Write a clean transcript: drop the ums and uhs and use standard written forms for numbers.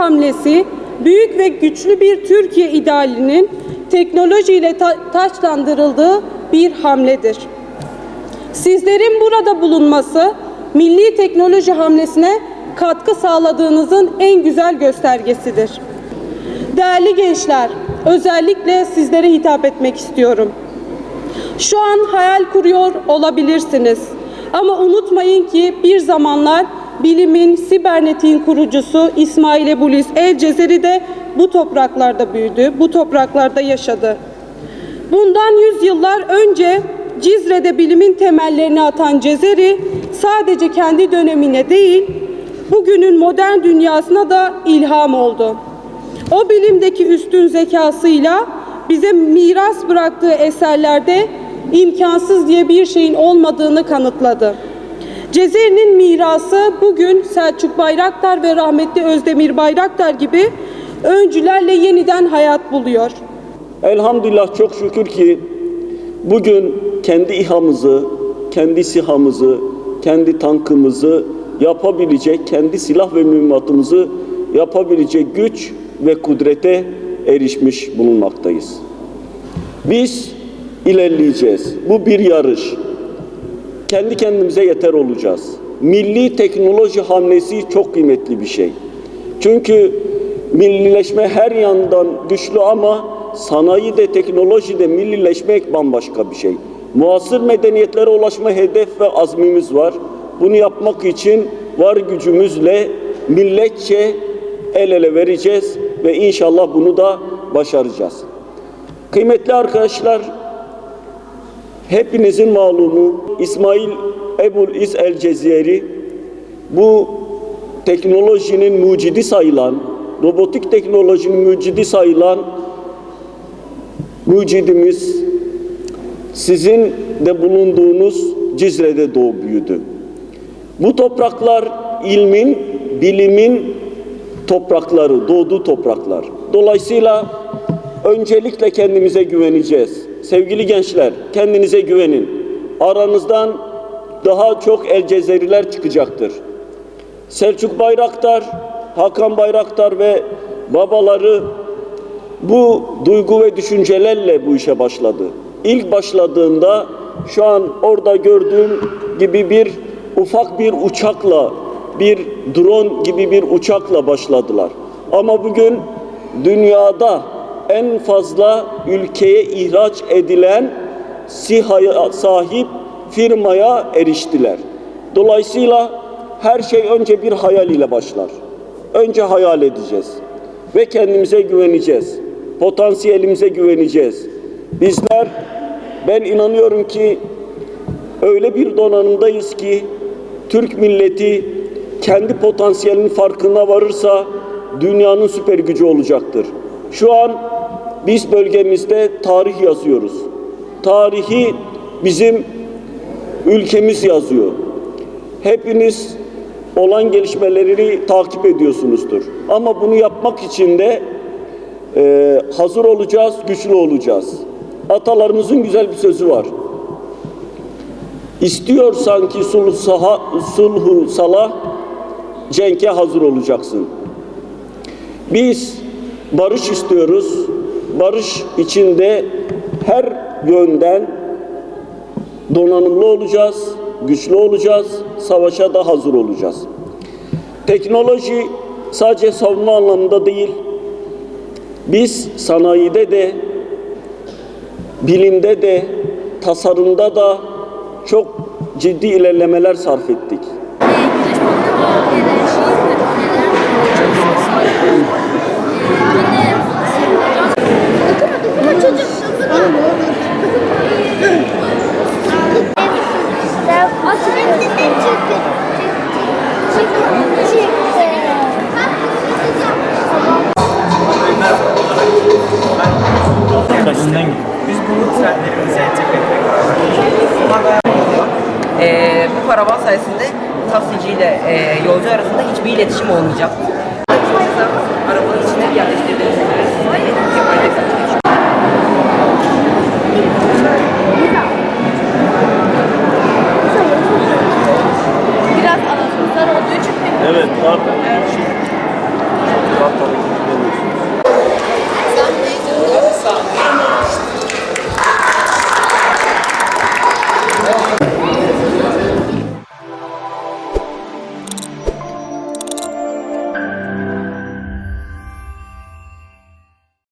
hamlesi, büyük ve güçlü bir Türkiye idealinin teknolojiyle taçlandırıldığı bir hamledir. Sizlerin burada bulunması, milli teknoloji hamlesine katkı sağladığınızın en güzel göstergesidir. Değerli gençler, özellikle sizlere hitap etmek istiyorum. Şu an hayal kuruyor olabilirsiniz. Ama unutmayın ki bir zamanlar bilimin, sibernetiğin kurucusu İsmail Ebu'l-İz el-Cezeri de bu topraklarda büyüdü, bu topraklarda yaşadı. Bundan 100 yıllar önce Cizre'de bilimin temellerini atan Cezeri sadece kendi dönemine değil, bugünün modern dünyasına da ilham oldu. O bilimdeki üstün zekasıyla bize miras bıraktığı eserlerde imkansız diye bir şeyin olmadığını kanıtladı. Cezeri'nin mirası bugün Selçuk Bayraktar ve rahmetli Özdemir Bayraktar gibi öncülerle yeniden hayat buluyor. Elhamdülillah, çok şükür ki bugün kendi İHA'mızı, kendi SİHA'mızı, kendi tankımızı yapabilecek, kendi silah ve mühimmatımızı yapabilecek güç ve kudrete erişmiş bulunmaktayız. Biz ilerleyeceğiz. Bu bir yarış. Kendi kendimize yeter olacağız. Milli teknoloji hamlesi çok kıymetli bir şey. Çünkü millileşme her yandan güçlü ama sanayi de teknoloji de millileşmek bambaşka bir şey. Muasır medeniyetlere ulaşma hedef ve azmimiz var. Bunu yapmak için var gücümüzle milletçe el ele vereceğiz ve inşallah bunu da başaracağız. Kıymetli arkadaşlar, hepinizin malumu İsmail Ebu'l-İz el-Cezeri bu teknolojinin mucidi sayılan, robotik teknolojinin mucidi sayılan mucidimiz, sizin de bulunduğunuz Cizre'de doğup büyüdü. Bu topraklar ilmin, bilimin toprakları, doğduğu topraklar. Dolayısıyla öncelikle kendimize güveneceğiz. Sevgili gençler, kendinize güvenin. Aranızdan daha çok el-Cezeriler çıkacaktır. Selçuk Bayraktar, Hakan Bayraktar ve babaları bu duygu ve düşüncelerle bu işe başladı. İlk başladığında şu an orada gördüğüm gibi bir ufak bir uçakla, bir drone gibi bir uçakla başladılar. Ama bugün dünyada en fazla ülkeye ihraç edilen SİHA'ya sahip firmaya eriştiler. Dolayısıyla her şey önce bir hayal ile başlar. Önce hayal edeceğiz ve kendimize güveneceğiz. Potansiyelimize güveneceğiz. Bizler, ben inanıyorum ki öyle bir donanımdayız ki Türk milleti kendi potansiyelinin farkına varırsa dünyanın süper gücü olacaktır. Şu an biz bölgemizde tarih yazıyoruz. Tarihi bizim ülkemiz yazıyor. Hepiniz olan gelişmeleri takip ediyorsunuzdur. Ama bunu yapmak için de hazır olacağız, güçlü olacağız. Atalarımızın güzel bir sözü var. İstiyorsan ki sulhu salah, cenke hazır olacaksın. Biz barış istiyoruz. Barış içinde her yönden donanımlı olacağız, güçlü olacağız, savaşa da hazır olacağız. Teknoloji sadece savunma anlamında değil, biz sanayide de, bilimde de, tasarımda da çok ciddi ilerlemeler sarf ettik. Biz bunu trendlerimize entegre etmek bu karavan sayesinde taksici ile yolcu arasında hiçbir iletişim olmayacak. Arabanın içine yerleştirdiğiniz üzere Evet, pardon.